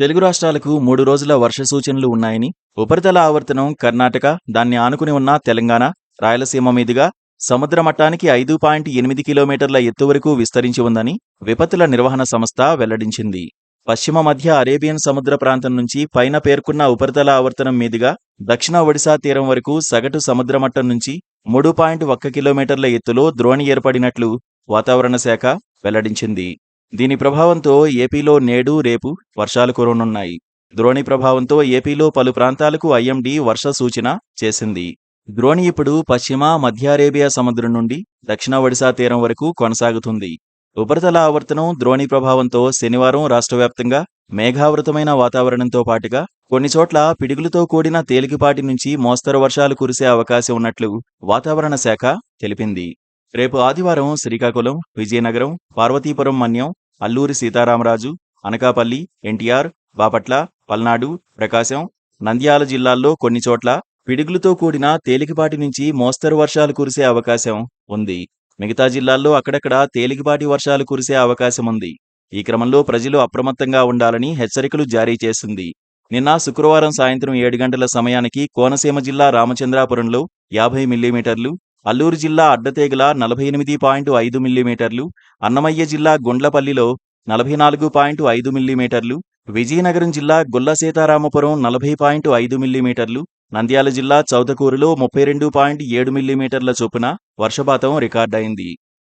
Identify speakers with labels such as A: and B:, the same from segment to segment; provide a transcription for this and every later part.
A: తెలుగు రాష్ట్రాలకు 3 రోజుల వర్ష సూచనలు ఉన్నాయని, ఉపరితల ఆవర్తనం కర్ణాటక, దాన్ని ఆనుకుని ఉన్న తెలంగాణ, రాయలసీమ మీదుగా సముద్ర మట్టానికి 5.8 కిలోమీటర్ల ఎత్తు వరకు విస్తరించి ఉందని విపత్తుల నిర్వహణ సంస్థ వెల్లడించింది. పశ్చిమ మధ్య అరేబియన్ సముద్ర ప్రాంతం నుంచి పైన పేర్కొన్న ఉపరితల ఆవర్తనం మీదుగా దక్షిణ ఒడిశా తీరం వరకు సగటు సముద్ర మట్టం నుంచి 3.1 కిలోమీటర్ల ఎత్తులో ద్రోణి ఏర్పడినట్లు వాతావరణ శాఖ వెల్లడించింది. దీని ప్రభావంతో ఏపీలో నేడు, రేపు వర్షాలు కురవనున్నాయి. ద్రోణి ప్రభావంతో ఏపీలో పలు ప్రాంతాలకు ఐఎండీ వర్ష సూచన చేసింది. ద్రోణి ఇప్పుడు పశ్చిమ, మధ్య అరేబియా సముద్రం నుండి దక్షిణ ఒడిశా తీరం వరకు కొనసాగుతుంది. ఉపరితల ఆవర్తనం ద్రోణి ప్రభావంతో శనివారం రాష్ట్రవ్యాప్తంగా మేఘావృతమైన వాతావరణంతో పాటుగా కొన్ని చోట్ల పిడుగులతో కూడిన తేలికపాటి నుంచి మోస్తరు వర్షాలు కురిసే అవకాశం ఉన్నట్లు వాతావరణ శాఖ తెలిపింది. రేపు ఆదివారం శ్రీకాకుళం, విజయనగరం, పార్వతీపురం మన్యం, అల్లూరి సీతారామరాజు, అనకాపల్లి, ఎన్టీఆర్, బాపట్ల, పల్నాడు, ప్రకాశం, నంద్యాల జిల్లాల్లో కొన్ని చోట్ల పిడుగులతో కూడిన తేలికపాటి నుంచి మోస్తరు వర్షాలు కురిసే అవకాశం ఉంది. మిగతా జిల్లాల్లో అక్కడక్కడ తేలికపాటి వర్షాలు కురిసే అవకాశం ఉంది. ఈ క్రమంలో ప్రజలు అప్రమత్తంగా ఉండాలని హెచ్చరికలు జారీ చేసింది. నిన్న శుక్రవారం సాయంత్రం 7 గంటల సమయానికి కోనసీమ జిల్లా రామచంద్రాపురంలో 50 మిల్లీమీటర్లు, అల్లూరు జిల్లా అడ్డతేగల 48.5 మిల్లీమీటర్లు, అన్నమయ్య జిల్లా గుండ్లపల్లిలో 44.5 మిల్లీమీటర్లు, విజయనగరం జిల్లా గుల్ల సీతారామపురం 40.5 మిల్లీమీటర్లు, నంద్యాల జిల్లా చౌతకూరులో 32.7 మిల్లీమీటర్ల చొప్పున వర్షపాతం రికార్డైంది.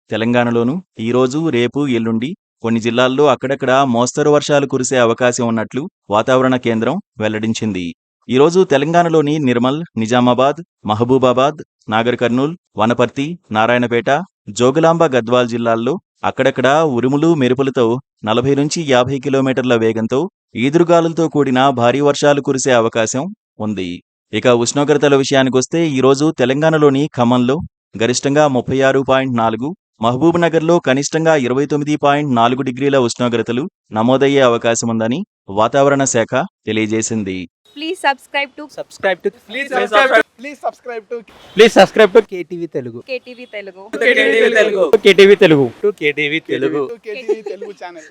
A: తెలంగాణలోనూ ఈరోజు, రేపు, ఎల్లుండి కొన్ని జిల్లాల్లో అక్కడక్కడ మోస్తరు వర్షాలు కురిసే అవకాశం ఉన్నట్లు వాతావరణ కేంద్రం వెల్లడించింది. ఈరోజు తెలంగాణలోని నిర్మల్, నిజామాబాద్, మహబూబాబాద్, నాగర్ కర్నూల్, వనపర్తి, నారాయణపేట, జోగులాంబ గద్వాల్ జిల్లాల్లో అక్కడక్కడ ఉరుములు, మెరుపులతో 40 నుంచి 50 కిలోమీటర్ల వేగంతో ఈదురుగాలులతో కూడిన భారీ వర్షాలు కురిసే అవకాశం ఉంది. ఇక ఉష్ణోగ్రతల విషయానికొస్తే ఈరోజు తెలంగాణలోని ఖమ్మంలో గరిష్టంగా 36.4, మహబూబ్ నగర్లో కనిష్టంగా 29.4 డిగ్రీల ఉష్ణోగ్రతలు నమోదయ్యే అవకాశముందని వాతావరణ శాఖ తెలియజేసింది.
B: Please subscribe to
C: KTV Telugu.
B: KTV Telugu.
C: KTV Telugu.
D: KTV Telugu channel.